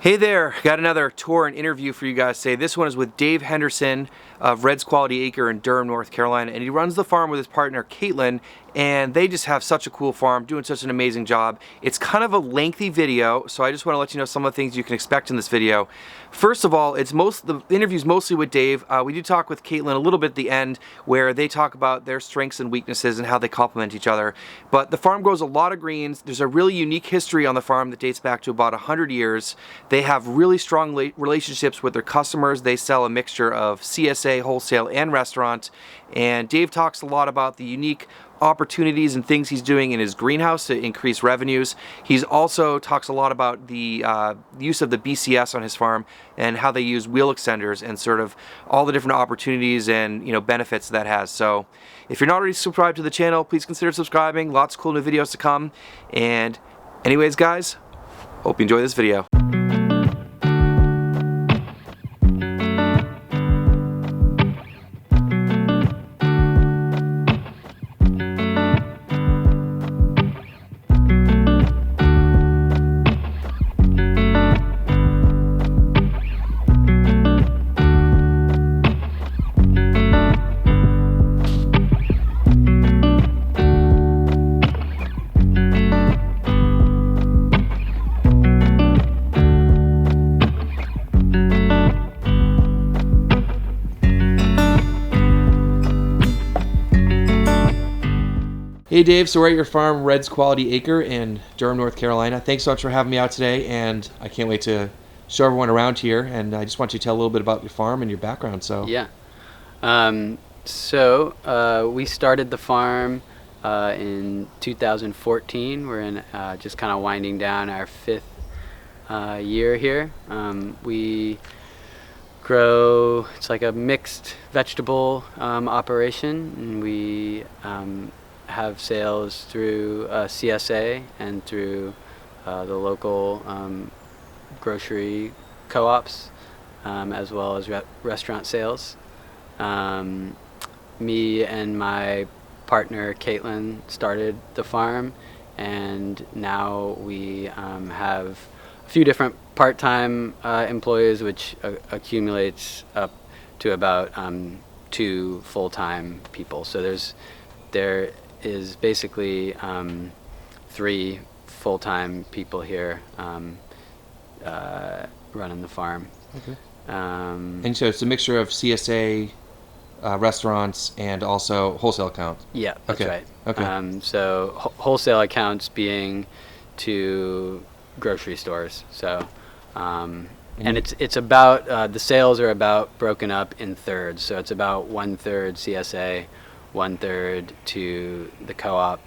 Hey there, got another tour and interview for you guys today. This one is with Dave Henderson of Red's Quality Acre in Durham, North Carolina, and he runs the farm with his partner Caitlin, and they just have such a cool farm, doing such an amazing job. It's kind of a lengthy video, so I just want to let you know some of the things you can expect in this video. First of all, the interview's mostly with Dave. We do talk with Caitlin a little bit at the end, where they talk about their strengths and weaknesses and how they complement each other. But the farm grows a lot of greens. There's a really unique history on the farm that dates back to about 100 years. They have really strong relationships with their customers. They sell a mixture of CSA, wholesale, and restaurant. And Dave talks a lot about the unique opportunities and things he's doing in his greenhouse to increase revenues. He's also talks a lot about the use of the BCS on his farm and how they use wheel extenders and sort of all the different opportunities and benefits that has. So if you're not already subscribed to the channel, please consider subscribing. Lots of cool new videos to come. And anyways, guys, hope you enjoy this video. Hey Dave, so we're at your farm, Red's Quality Acre in Durham, North Carolina. Thanks so much for having me out today, and I can't wait to show everyone around here. And I just want you to tell a little bit about your farm and your background. So yeah, we started the farm in 2014. We're in just kind of winding down our fifth year here. We grow, it's like a mixed vegetable operation, and we have sales through CSA and through the local grocery co-ops, as well as restaurant sales. Me and my partner Caitlin started the farm, and now we have a few different part-time employees, which accumulates up to about 2 full-time people. So there is basically 3 full-time people here running the farm. Okay. And so it's a mixture of CSA, restaurants, and also wholesale accounts. Yeah, that's okay. right. Okay. So wholesale accounts being to grocery stores. So and it's about the sales are about broken up in thirds. So it's about 1/3 CSA, 1/3 to the co-op,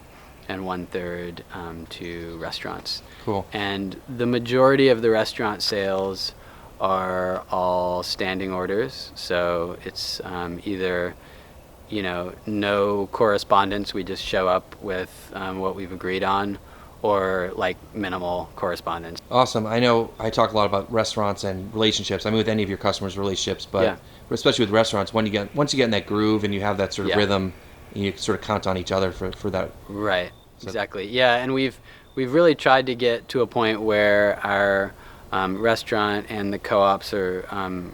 and 1/3 to restaurants. Cool. And the majority of the restaurant sales are all standing orders. So it's either no correspondence, we just show up with what we've agreed on, or like minimal correspondence. Awesome. I know I talk a lot about restaurants and relationships. I mean, with any of your customers' relationships, but yeah. Especially with restaurants, once you get in that groove and you have that sort of Yeah. rhythm, you sort of count on each other for that. Right. So. Exactly. Yeah, and we've really tried to get to a point where our restaurant and the co-ops are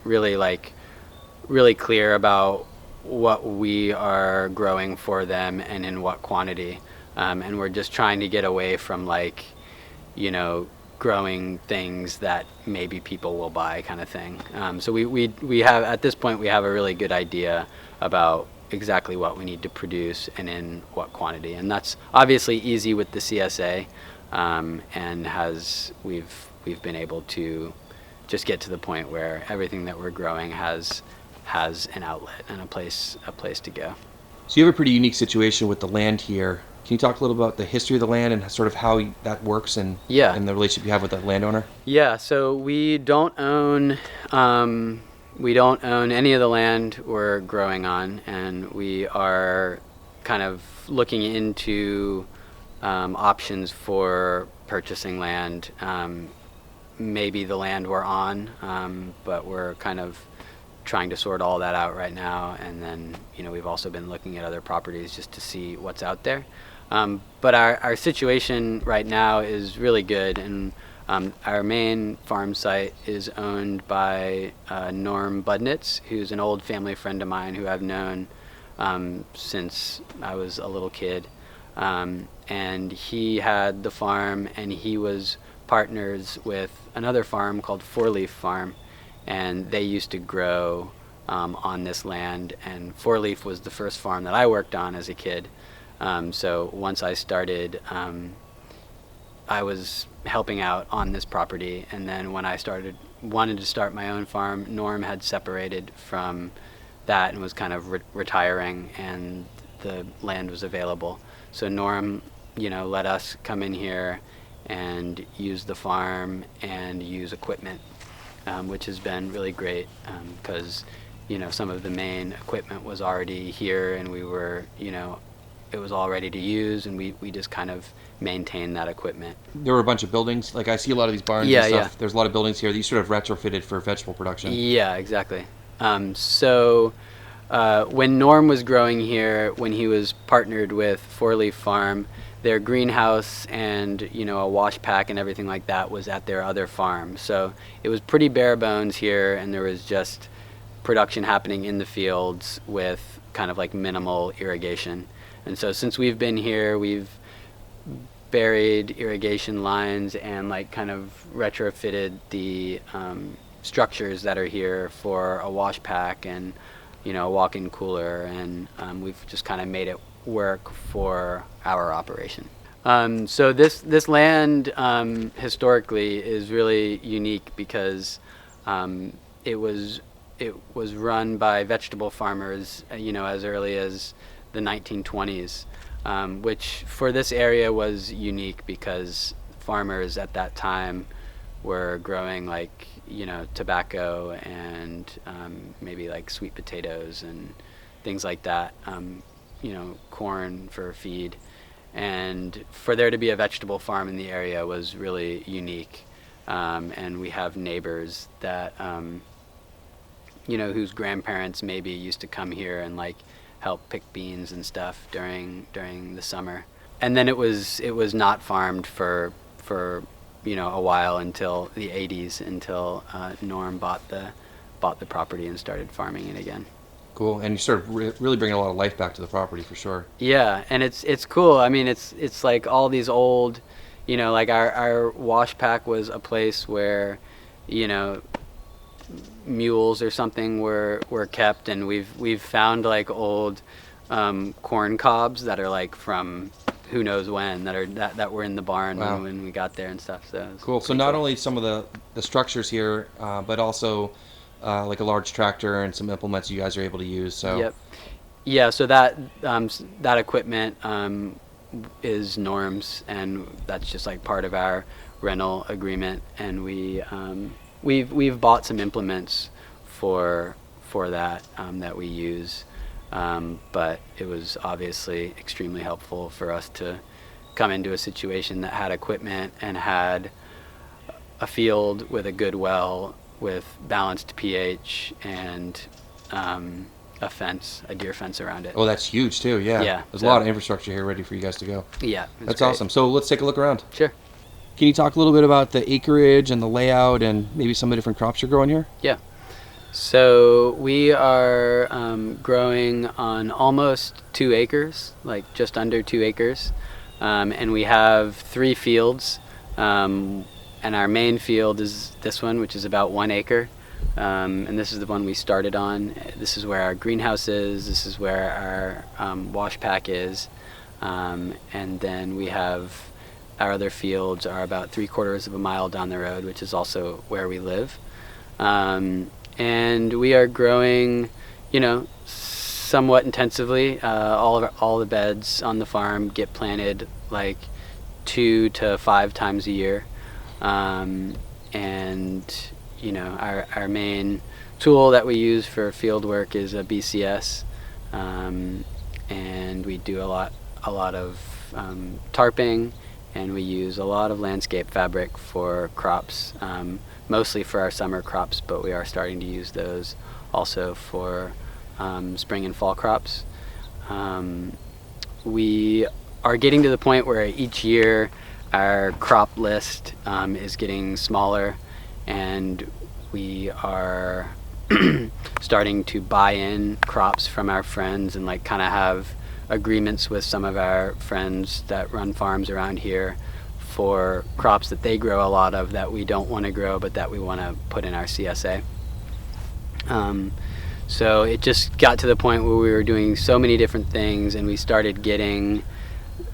really clear about what we are growing for them and in what quantity. And we're just trying to get away from growing things that maybe people will buy kind of thing. So we have, at this point, we have a really good idea about exactly what we need to produce and in what quantity. And that's obviously easy with the CSA, and we've been able to just get to the point where everything that we're growing has an outlet and a place to go. So you have a pretty unique situation with the land here. Can you talk a little about the history of the land and sort of how that works and the relationship you have with the landowner? Yeah, so we don't own any of the land we're growing on, and we are kind of looking into options for purchasing land. Maybe the land we're on, but we're kind of trying to sort all that out right now. And then, we've also been looking at other properties just to see what's out there. But our situation right now is really good, and Our main farm site is owned by Norm Budnitz, who's an old family friend of mine who I've known since I was a little kid. And he had the farm, and he was partners with another farm called Four Leaf Farm, and they used to grow on this land, and Four Leaf was the first farm that I worked on as a kid. So once I started, I was helping out on this property, and then when I wanted to start my own farm, Norm had separated from that and was kind of retiring, and the land was available. So Norm, let us come in here and use the farm and use equipment, which has been really great because, some of the main equipment was already here, and we were, it was all ready to use, and we just kind of maintained that equipment. There were a bunch of buildings. Like I see a lot of these barns and stuff. Yeah. There's a lot of buildings here that you sort of retrofitted for vegetable production. Yeah, exactly. So when Norm was growing here, when he was partnered with Four Leaf Farm, their greenhouse and a wash pack and everything like that was at their other farm. So it was pretty bare bones here, and there was just production happening in the fields with kind of like minimal irrigation. And so since we've been here, we've buried irrigation lines and like kind of retrofitted the structures that are here for a wash pack and a walk-in cooler, and we've just kind of made it work for our operation. So this land historically is really unique because it was run by vegetable farmers, as early as the 1920s, which for this area was unique because farmers at that time were growing like tobacco and maybe like sweet potatoes and things like that, corn for feed, and for there to be a vegetable farm in the area was really unique. And we have neighbors that whose grandparents maybe used to come here and like help pick beans and stuff during the summer. And then it was not farmed for a while until the 80s, until Norm bought the property and started farming it again. Cool. And you sort of really bringing a lot of life back to the property for sure. Yeah, and it's cool. I mean, it's like all these old, like our wash pack was a place where mules or something were kept, and we've found like old corn cobs that are like from who knows when, that were in the barn. Wow. when we got there and stuff. So cool. So not only some of the structures here, but also like a large tractor and some implements you guys are able to use. So yep. Yeah, so that equipment is Norm's, and that's just like part of our rental agreement, and we've bought some implements for that that we use, but it was obviously extremely helpful for us to come into a situation that had equipment and had a field with a good well with balanced pH and a deer fence around it. Oh, that's huge too. Yeah. Yeah. There's a lot of infrastructure here ready for you guys to go. Yeah. That's great. Awesome. So let's take a look around. Sure. Can you talk a little bit about the acreage and the layout and maybe some of the different crops you're growing here? Yeah. So we are growing on almost 2 acres, like just under 2 acres. And we have 3 fields. And our main field is this one, which is about 1 acre. And this is the one we started on. This is where our greenhouse is. This is where our wash pack is. And then we have our other fields are about 3/4 of a mile down the road, which is also where we live. And we are growing, somewhat intensively. All the beds on the farm get planted like 2 to 5 times a year. And our main tool that we use for field work is a BCS, and we do a lot of tarping, and we use a lot of landscape fabric for crops, mostly for our summer crops, but we are starting to use those also for spring and fall crops. We are getting to the point where each year our crop list is getting smaller, and we are starting to buy in crops from our friends and like kind of have agreements with some of our friends that run farms around here for crops that they grow a lot of that we don't want to grow but that we want to put in our CSA. So it just got to the point where we were doing so many different things, and we started getting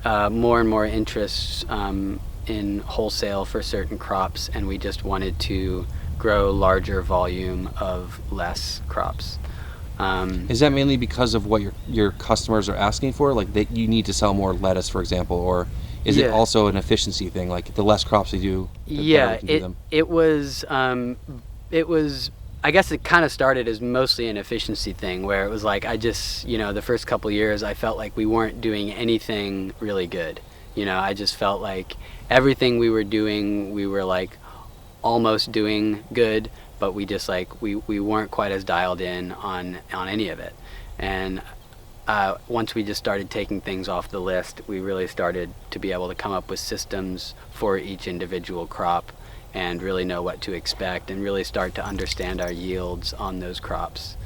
more and more interest in wholesale for certain crops, and we just wanted to grow larger volume of less crops. Is that mainly because of what your customers are asking for? Like you need to sell more lettuce, for example, or is it also an efficiency thing? Like the less crops you do, the better we can do them? It was, I guess it kind of started as mostly an efficiency thing, where it was like I just, the first couple years I felt like we weren't doing anything really good. I just felt like everything we were doing, we were like almost doing good, but we just like we weren't quite as dialed in on any of it. And once we just started taking things off the list, we really started to be able to come up with systems for each individual crop and really know what to expect and really start to understand our yields on those crops,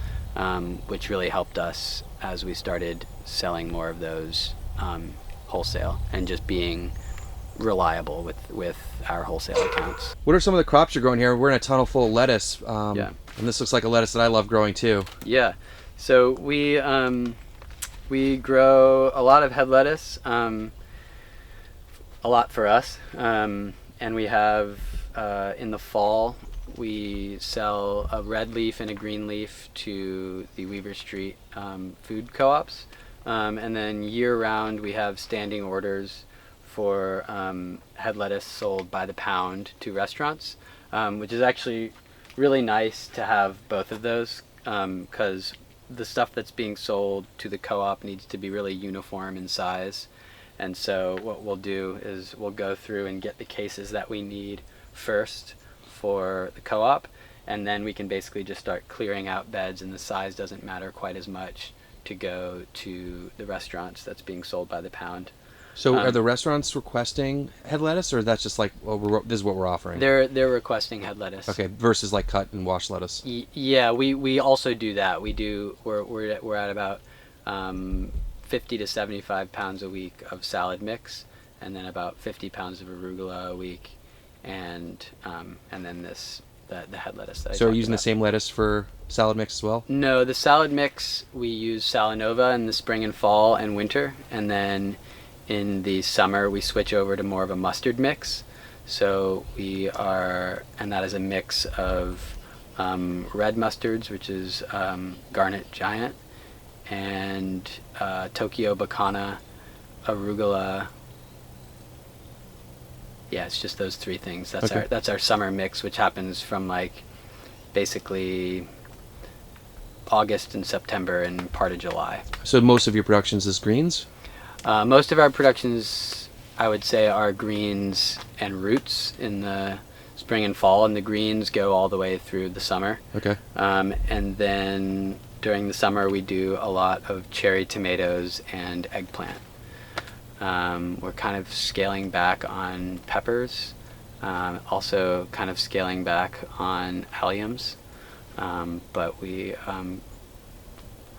which really helped us as we started selling more of those wholesale and just being reliable with our wholesale accounts. What are some of the crops you're growing here? We're in a tunnel full of lettuce, and this looks like a lettuce that I love growing too. Yeah, so we grow a lot of head lettuce, a lot for us, and we have in the fall we sell a red leaf and a green leaf to the Weaver Street food co-ops, and then year-round we have standing orders for head lettuce sold by the pound to restaurants, which is actually really nice to have both of those, because the stuff that's being sold to the co-op needs to be really uniform in size. And so what we'll do is we'll go through and get the cases that we need first for the co-op, and then we can basically just start clearing out beds, and the size doesn't matter quite as much to go to the restaurants that's being sold by the pound. So are the restaurants requesting head lettuce, or that's just like, well, this is what we're offering? They're requesting head lettuce. Okay, versus like cut and wash lettuce. Yeah, we also do that. We're at about 50 to 75 pounds a week of salad mix, and then about 50 pounds of arugula a week, and then the head lettuce that I So are you talked using about. the same lettuce for salad mix as well? No, the salad mix we use Salanova in the spring and fall and winter, and then in the summer we switch over to more of a mustard mix. So and that is a mix of red mustards, which is Garnet Giant, and Tokyo Bacana, arugula. Yeah, it's just those three things. That's our summer mix, which happens from like basically August and September and part of July. So most of your productions is greens? Most of our productions, I would say, are greens and roots in the spring and fall, and the greens go all the way through the summer. Okay. And then during the summer we do a lot of cherry tomatoes and eggplant. We're kind of scaling back on peppers, also kind of scaling back on alliums, but we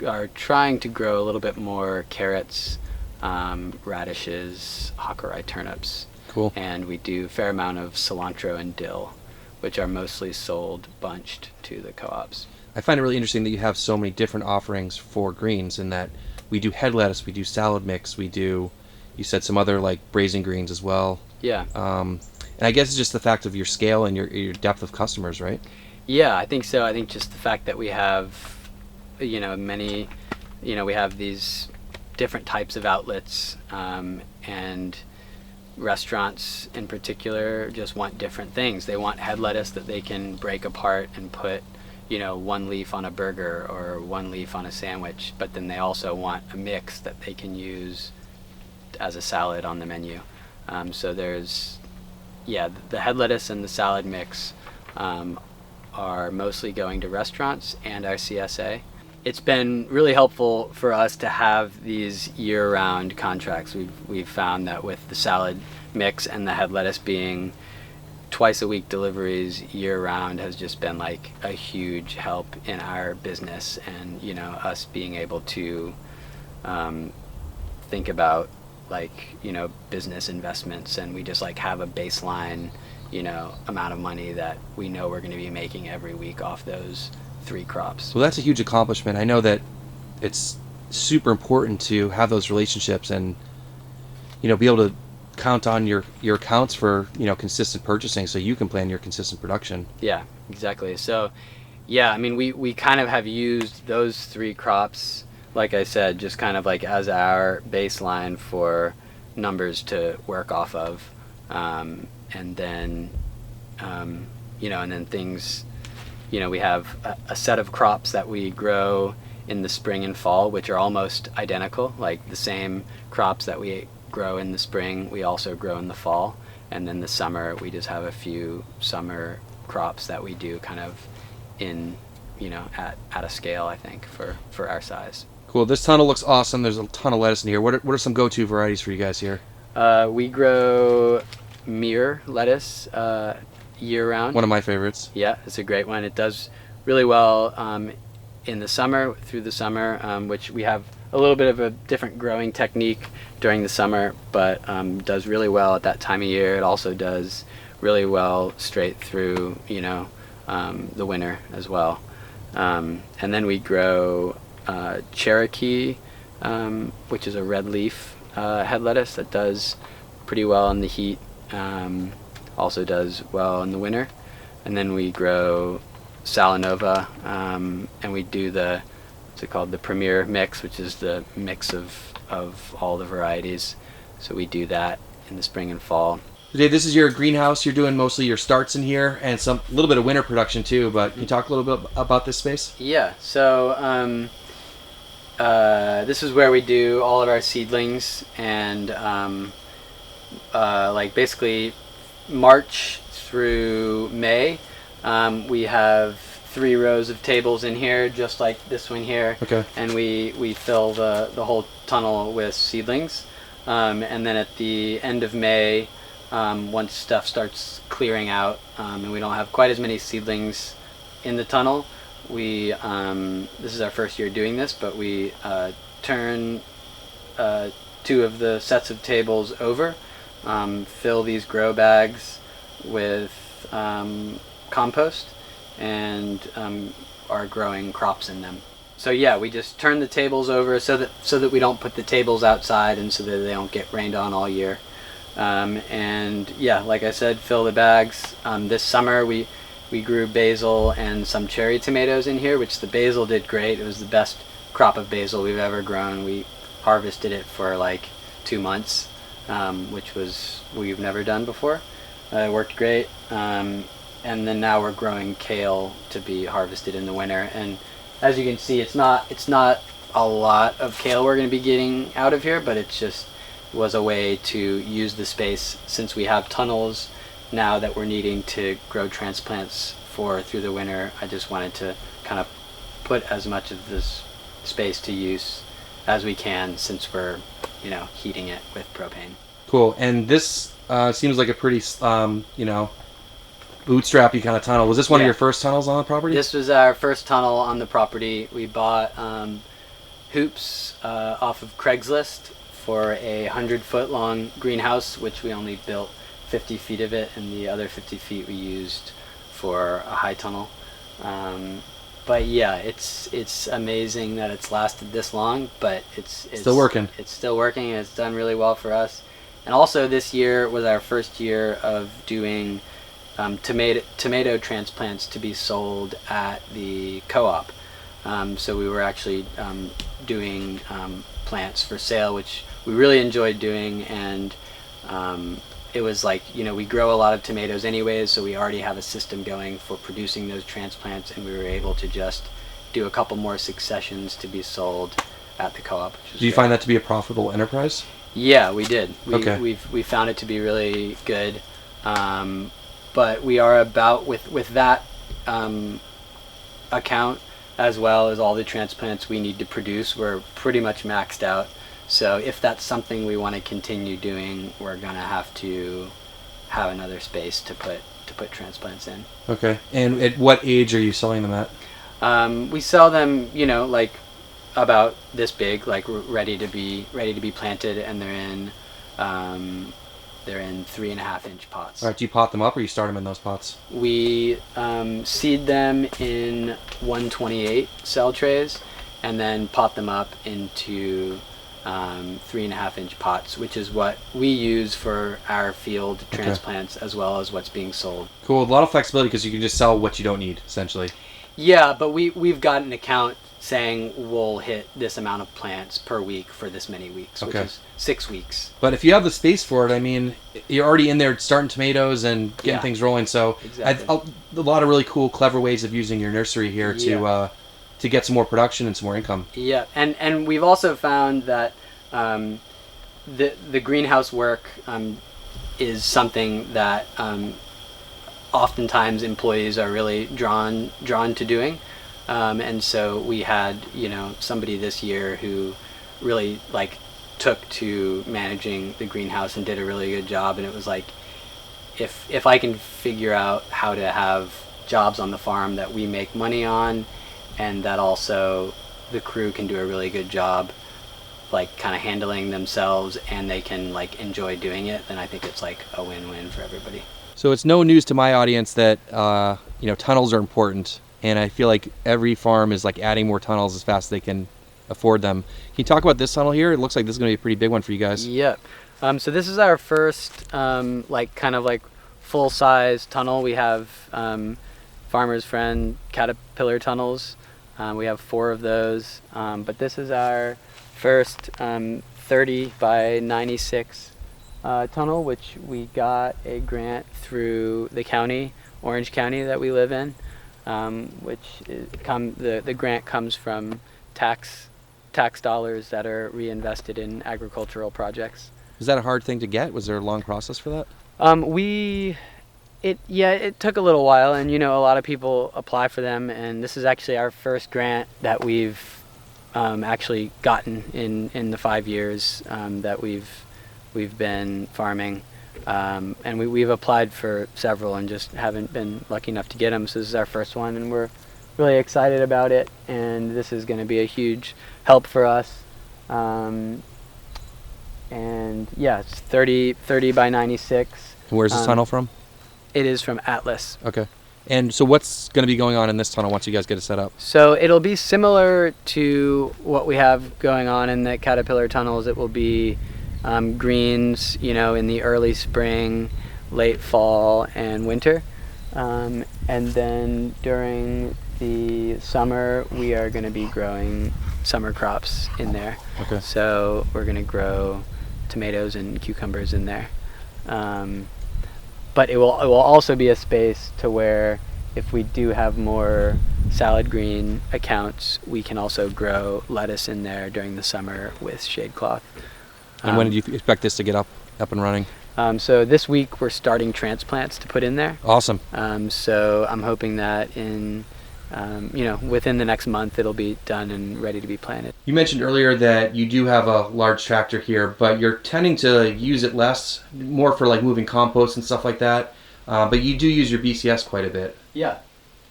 are trying to grow a little bit more carrots, radishes, Hakurei turnips. Cool. And we do a fair amount of cilantro and dill, which are mostly sold bunched to the co-ops. I find it really interesting that you have so many different offerings for greens, in that we do head lettuce, we do salad mix, we do, you said some other like braising greens as well. Yeah. And I guess it's just the fact of your scale and your depth of customers, right? Yeah, I think so. I think just the fact that we have, we have these different types of outlets, and restaurants in particular just want different things. They want head lettuce that they can break apart and put, one leaf on a burger or one leaf on a sandwich, but then they also want a mix that they can use as a salad on the menu. So there's, the head lettuce and the salad mix are mostly going to restaurants and our CSA. it's been really helpful for us to have these year-round contracts. We've found that with the salad mix and the head lettuce being twice a week deliveries year-round has just been like a huge help in our business, and you know, us being able to think about like, you know, business investments, and we just like have a baseline, you know, amount of money that we know we're going to be making every week off those 3 crops. Well, that's a huge accomplishment. I know that it's super important to have those relationships and, you know, be able to count on your accounts for, you know, consistent purchasing so you can plan your consistent production. Yeah, exactly. So, yeah, I mean, we kind of have used those 3 crops, like I said, just kind of like as our baseline for numbers to work off of. And then, you know, and then things, you know, we have a set of crops that we grow in the spring and fall, which are almost identical, like the same crops that we grow in the spring, we also grow in the fall. And then the summer, we just have a few summer crops that we do kind of in, you know, at a scale, I think, for our size. Cool. This tunnel looks awesome. There's a ton of lettuce in here. What are some go-to varieties for you guys here? We grow mirror lettuce year-round. One of my favorites. Yeah, it's a great one. It does really well in the summer, through the summer, which we have a little bit of a different growing technique during the summer, but does really well at that time of year. It also does really well straight through, you know, the winter as well. And then we grow Cherokee, which is a red leaf head lettuce that does pretty well in the heat, also does well in the winter. And then we grow Salanova, and we do what's it called, the Premier mix, which is the mix of all the varieties. So we do that in the spring and fall. Dave, this is your greenhouse. You're doing mostly your starts in here and a little bit of winter production too, but can you talk a little bit about this space? Yeah, so this is where we do all of our seedlings, and like basically March through May, we have 3 rows of tables in here, just like this one here. Okay. And we fill the whole tunnel with seedlings. And then at the end of May, once stuff starts clearing out, and we don't have quite as many seedlings in the tunnel, we this is our first year doing this, but we turn 2 of the sets of tables over, fill these grow bags with compost, and are growing crops in them. So yeah, we just turn the tables over so that we don't put the tables outside, and so that they don't get rained on all year. And yeah, like I said, fill the bags. This summer we grew basil and some cherry tomatoes in here, which the basil did great. It was the best crop of basil we've ever grown. We harvested it for like 2 months, which we've never done before. It worked great. And then now we're growing kale to be harvested in the winter. And as you can see, it's not a lot of kale we're going to be getting out of here, but it just was a way to use the space, since we have tunnels now that we're needing to grow transplants for through the winter. I just wanted to kind of put as much of this space to use as we can, since we're, you know, heating it with propane. Cool. And this seems like a pretty, you know, bootstrappy kind of tunnel. Was this one of your first tunnels on the property? This was our first tunnel on the property. We bought hoops off of Craigslist for a 100-foot long greenhouse, which we only built 50 feet of it, and the other 50 feet we used for a high tunnel. But yeah, it's amazing that it's lasted this long, but it's still working. It's still working, and it's done really well for us. And also, this year was our first year of doing tomato transplants to be sold at the co-op. So we were actually doing plants for sale, which we really enjoyed doing, and it was like, you know, we grow a lot of tomatoes anyways, so we already have a system going for producing those transplants, and we were able to just do a couple more successions to be sold at the co-op. Do you find that to be a profitable enterprise? Yeah, we did. Okay. We found it to be really good, but we are about with that account. as well as all the transplants we need to produce. We're pretty much maxed out. So if that's something we want to continue doing, we're going to have to have another space to put transplants in. Okay. And at what age are you selling them at? We sell them, like about this big, like ready to be planted, and they're in 3.5-inch pots. All right. Do you pot them up, or you start them in those pots? We seed them in 128 cell trays, and then pot them up into 3.5-inch pots, which is what we use for our field transplants as well as what's being sold. Cool. A lot of flexibility because you can just sell what you don't need, essentially. Yeah, but we've got an account saying we'll hit this amount of plants per week for this many weeks, which is 6 weeks. But if you have the space for it, I mean, you're already in there starting tomatoes and getting things rolling. So exactly. A lot of really cool, clever ways of using your nursery here to get some more production and some more income. Yeah, and we've also found that the greenhouse work is something that oftentimes employees are really drawn to doing, and so we had somebody this year who really took to managing the greenhouse and did a really good job. And it was like, if I can figure out how to have jobs on the farm that we make money on, and that also the crew can do a really good job kind of handling themselves, and they can enjoy doing it, then I think it's a win-win for everybody. So it's no news to my audience that tunnels are important, and I feel like every farm is adding more tunnels as fast as they can afford them. Can you talk about this tunnel here? It looks like this is going to be a pretty big one for you guys. Yep. So this is our first full-size tunnel. We have Farmer's Friend Caterpillar tunnels. We have 4 of those, but this is our first 30 by 96 tunnel, which we got a grant through the county, Orange County, that we live in, the grant comes from tax dollars that are reinvested in agricultural projects. Is that a hard thing to get? Was there a long process for that? It took a little while, and a lot of people apply for them, and this is actually our first grant that we've actually gotten in the 5 years that we've been farming, and we've applied for several and just haven't been lucky enough to get them. So this is our first one, and we're really excited about it, and this is going to be a huge help for us. And yeah, it's 30 by 96. And where's this tunnel from? It is from Atlas. Okay. And so what's going to be going on in this tunnel once you guys get it set up? So it'll be similar to what we have going on in the Caterpillar tunnels. It will be greens, in the early spring, late fall, and winter. And then during the summer, we are going to be growing summer crops in there. Okay. So we're going to grow tomatoes and cucumbers in there. But it will also be a space to where if we do have more salad green accounts, we can also grow lettuce in there during the summer with shade cloth. And when do you expect this to get up and running? So this week we're starting transplants to put in there. Awesome. So I'm hoping that in within the next month it'll be done and ready to be planted. You mentioned earlier that you do have a large tractor here, but you're tending to use it more for moving compost and stuff like that. But you do use your BCS quite a bit. Yeah.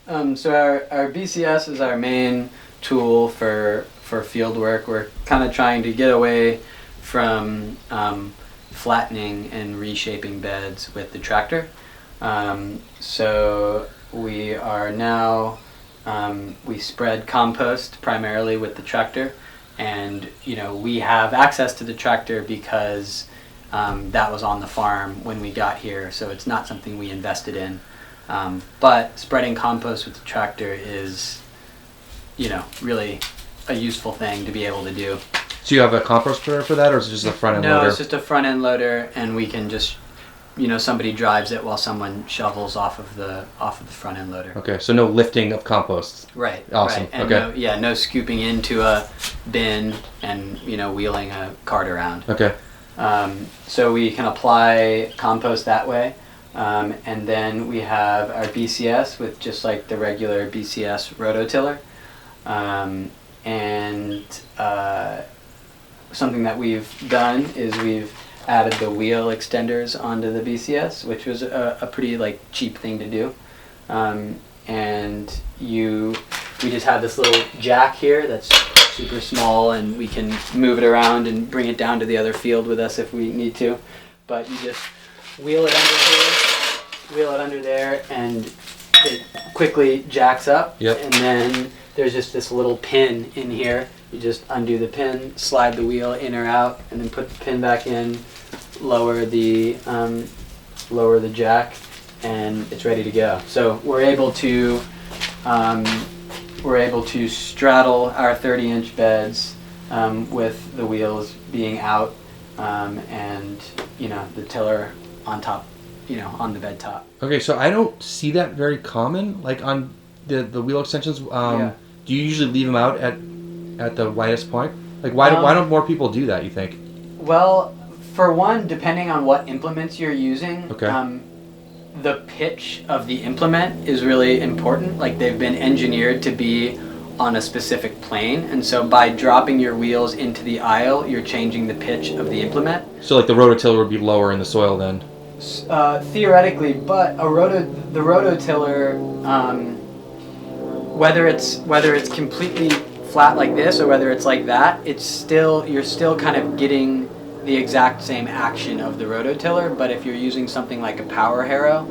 So our BCS is our main tool for field work. We're kind of trying to get away from flattening and reshaping beds with the tractor. So we are now we spread compost primarily with the tractor, and we have access to the tractor because that was on the farm when we got here, so it's not something we invested in. But spreading compost with the tractor is really a useful thing to be able to do. So you have a compost spreader for that, or is it just a front end loader? No, it's just a front end loader, and we can just somebody drives it while someone shovels off of the front end loader. Okay, so no lifting of compost. Right. Awesome. Right. And okay. No scooping into a bin and wheeling a cart around. Okay. So we can apply compost that way, and then we have our BCS with just the regular BCS rototiller, And something that we've done is we've added the wheel extenders onto the BCS, which was a pretty like cheap thing to do. And we just have this little jack here that's super small, and we can move it around and bring it down to the other field with us if we need to. But you just wheel it under here, wheel it under there, and it quickly jacks up. Yep. And then there's just this little pin in here. You just undo the pin, slide the wheel in or out, and then put the pin back in, lower the jack, and it's ready to go. So we're able to straddle our 30-inch beds with the wheels being out, and the tiller on top, on the bed top. Okay, so I don't see that very common, like on the wheel extensions. Yeah. Do you usually leave them out at the widest point? Like why don't more people do that, you think? Well, for one, depending on what implements you're using, Okay. The pitch of the implement is really important. Like they've been engineered to be on a specific plane, and so by dropping your wheels into the aisle, you're changing the pitch of the implement. So like the rototiller would be lower in the soil then? Theoretically, but the rototiller, whether it's completely flat like this or whether it's like that, you're still kind of getting the exact same action of the rototiller. But if you're using something like a power harrow,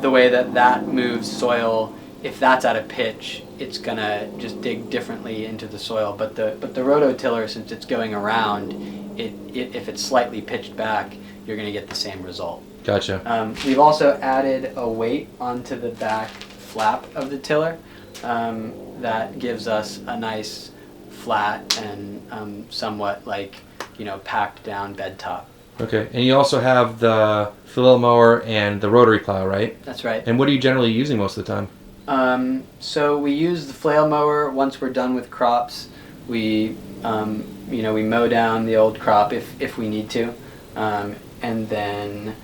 the way that moves soil, if that's at a pitch, it's gonna just dig differently into the soil. But the rototiller, since it's going around, if it's slightly pitched back, you're gonna get the same result. Gotcha. We've also added a weight onto the back flap of the tiller that gives us a nice flat and somewhat packed down bed top. Okay, and you also have the flail mower and the rotary plow, right? That's right. And what are you generally using most of the time? So we use the flail mower once we're done with crops. We we mow down the old crop if we need to, and then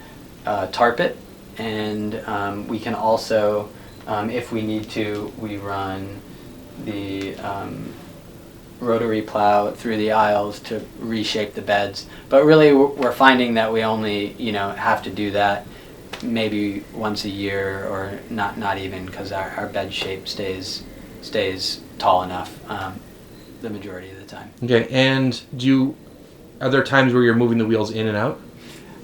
tarp it. And we can also, if we need to, we run the rotary plow through the aisles to reshape the beds. But really, we're finding that we only have to do that maybe once a year, or not even, because our bed shape stays tall enough the majority of the time. Okay, and are there times where you're moving the wheels in and out?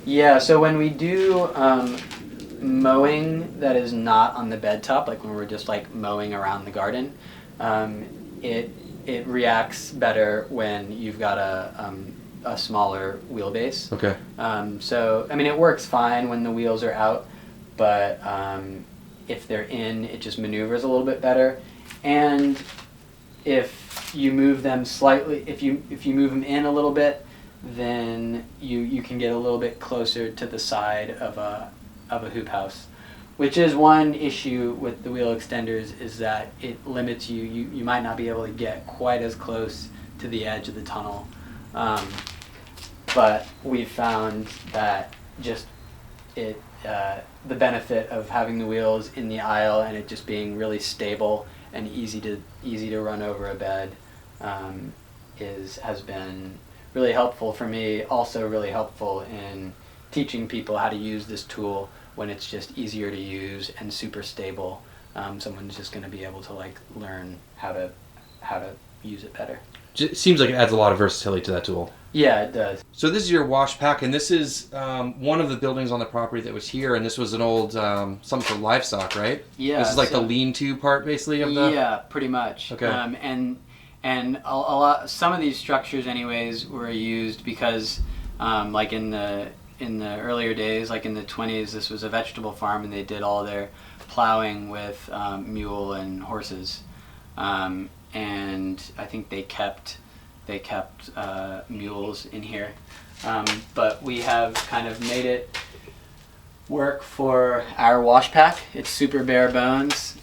Yeah, so when we do mowing that is not on the bed top, like when we're just mowing around the garden, it reacts better when you've got a smaller wheelbase. Okay. So I mean, it works fine when the wheels are out, but if they're in, it just maneuvers a little bit better. And if you move them slightly, if you move them in a little bit, then you can get a little bit closer to the side of a hoop house, which is one issue with the wheel extenders, is that it limits you. You might not be able to get quite as close to the edge of the tunnel. But we've found that just the benefit of having the wheels in the aisle and it just being really stable and easy to run over a bed has been really helpful for me. Also really helpful in teaching people how to use this tool when it's just easier to use and super stable. Someone's just going to be able to learn how to use it better. It seems like it adds a lot of versatility to that tool. Yeah, it does. So this is your wash pack, and this is one of the buildings on the property that was here, and this was an old something for livestock, right? Yeah. This is the lean-to part, basically, of the... Yeah, pretty much. Okay. And a lot, some of these structures, anyways, were used because, in the earlier days, in the 20s, this was a vegetable farm, and they did all their plowing with mule and horses. And I think they kept mules in here, but we have kind of made it work for our wash pack. It's super bare bones,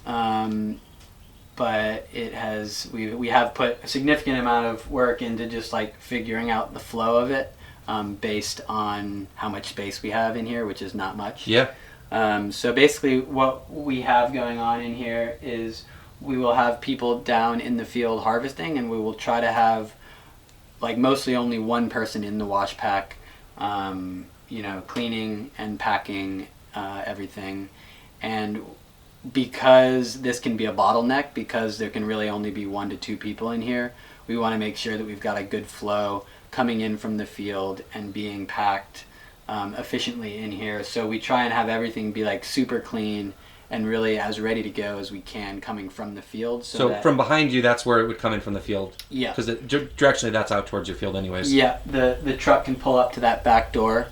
but we have put a significant amount of work into just figuring out the flow of it, based on how much space we have in here, which is not much. Yeah. So basically what we have going on in here is we will have people down in the field harvesting, and we will try to have like mostly only one person in the wash pack, you know, cleaning and packing everything. And because this can be a bottleneck, because there can really only be 1 to 2 people in here, we want to make sure that we've got a good flow coming in from the field and being packed efficiently in here. So we try and have everything be like super clean and really as ready to go as we can coming from the field. So from behind you, that's where it would come in from the field? Yeah. Because directionally that's out towards your field anyways. Yeah, the truck can pull up to that back door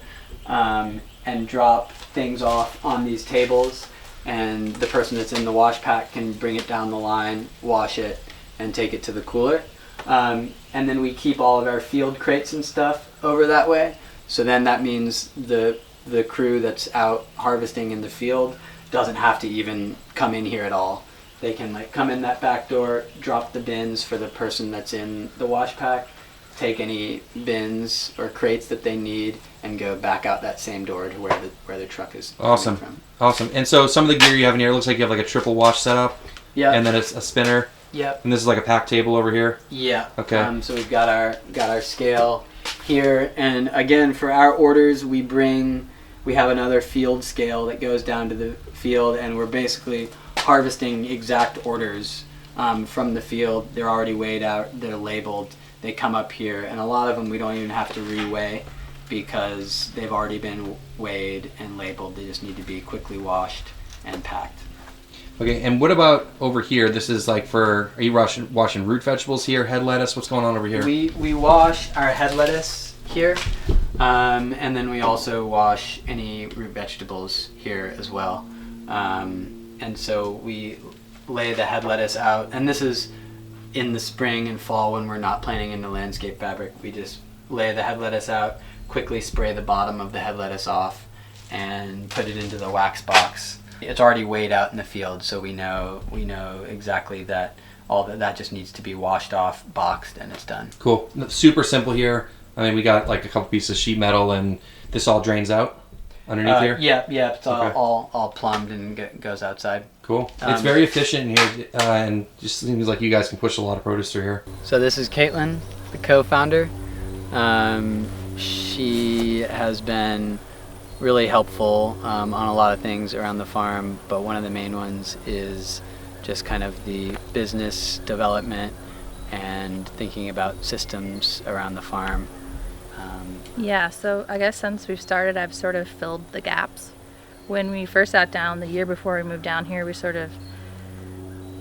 and drop things off on these tables, and the person that's in the wash pack can bring it down the line, wash it, and take it to the cooler. And then we keep all of our field crates and stuff over that way. So then that means the crew that's out harvesting in the field doesn't have to even come in here at all. They can like come in that back door, drop the bins for the person that's in the wash pack, take any bins or crates that they need, and go back out that same door to where the truck is Awesome. coming from. Awesome. And so some of the gear you have in here looks like you have like a triple wash setup. Yeah. And then it's a spinner. Yep. And this is like a pack table over here. Yeah. Okay. So we've got our scale here, and again for our orders we have another field scale that goes down to the field, and we're basically harvesting exact orders from the field. They're already weighed out, they're labeled, they come up here, and a lot of them we don't even have to reweigh because they've already been weighed and labeled. They just need to be quickly washed and packed. Okay, and what about over here? This is like are you washing root vegetables here, head lettuce? What's going on over here? We wash our head lettuce here, and then we also wash any root vegetables here as well. And so we lay the head lettuce out, and this is in the spring and fall when we're not planting into landscape fabric. We just lay the head lettuce out, quickly spray the bottom of the head lettuce off, and put it into the wax box. It's already weighed out in the field, so we know exactly that all that just needs to be washed off, boxed, and it's done. Cool. Super simple here. I mean, we got like a couple pieces of sheet metal, and this all drains out underneath here? Yeah, it's all plumbed and goes outside. Cool. It's very efficient in here, and just seems like you guys can push a lot of produce through here. So this is Caitlin, the co-founder. She has been really helpful on a lot of things around the farm, but one of the main ones is just kind of the business development and thinking about systems around the farm. Yeah, so I guess since we've started, I've sort of filled the gaps. When we first sat down the year before we moved down here, we sort of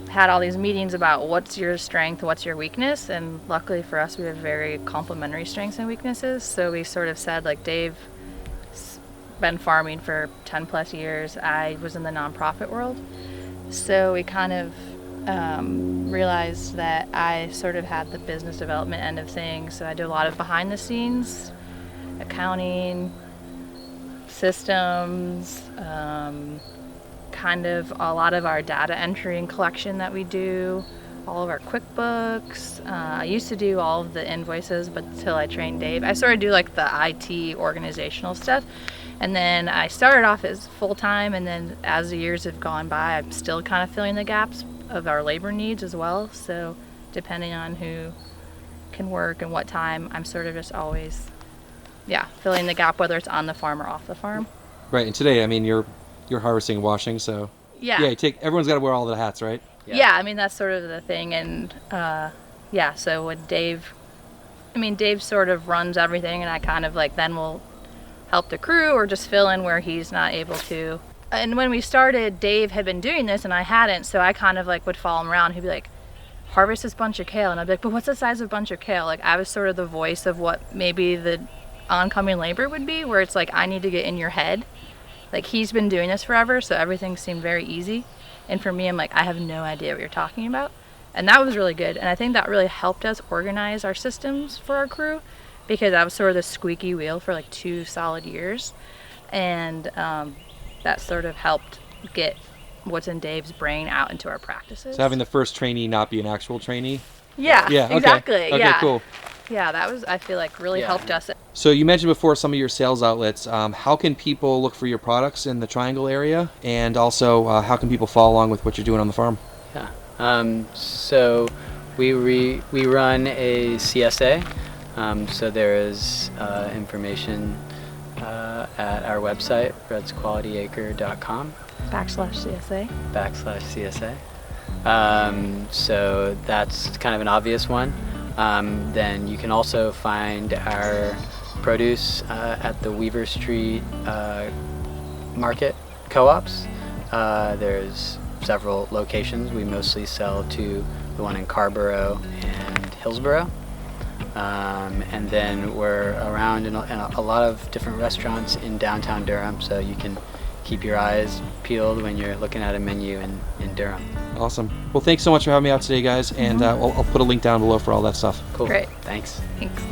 had all these meetings about what's your strength, what's your weakness, and luckily for us we have very complementary strengths and weaknesses. So we sort of said, like, Dave's been farming for 10 plus years, I was in the nonprofit world, so we kind of realized that I sort of had the business development end of things. So I do a lot of behind the scenes accounting, systems, kind of a lot of our data entry and collection that we do, all of our QuickBooks. I used to do all of the invoices, but until I trained Dave, I sort of do like the IT organizational stuff. And then I started off as full-time, and then as the years have gone by, I'm still kind of filling the gaps of our labor needs as well. So depending on who can work and what time, I'm sort of just always, filling the gap, whether it's on the farm or off the farm. Right, and today, I mean, you're harvesting and washing, so Yeah, everyone's got to wear all the hats, right? Yeah, I mean, that's sort of the thing. And so with Dave, Dave sort of runs everything, and I kind of then will help the crew or just fill in where he's not able to. And when we started, Dave had been doing this and I hadn't, so I kind of would follow him around. He'd be like, harvest this bunch of kale, and I'd be like, but what's the size of a bunch of kale? I was sort of the voice of what maybe the oncoming labor would be, where it's I need to get in your head. He's been doing this forever, so everything seemed very easy, and for me, I'm I have no idea what you're talking about. And that was really good, and I think that really helped us organize our systems for our crew, because I was sort of the squeaky wheel for 2 solid years, and that sort of helped get what's in Dave's brain out into our practices. So having the first trainee not be an actual trainee? Yeah, okay. Exactly. Okay, yeah. Cool. Yeah, that was, I feel really helped us. So you mentioned before some of your sales outlets. How can people look for your products in the Triangle area? And also, how can people follow along with what you're doing on the farm? Yeah. So we run a CSA. So there is information at our website, redsqualityacre.com. /CSA. So that's kind of an obvious one. Then you can also find our produce at the Weaver Street Market Co-ops. There's several locations. We mostly sell to the one in Carborough and Hillsborough. And then we're around in a lot of different restaurants in downtown Durham, so you can keep your eyes peeled when you're looking at a menu in Durham. Awesome. Well, thanks so much for having me out today, guys, and I'll put a link down below for all that stuff. Cool. Great. Thanks. Thanks.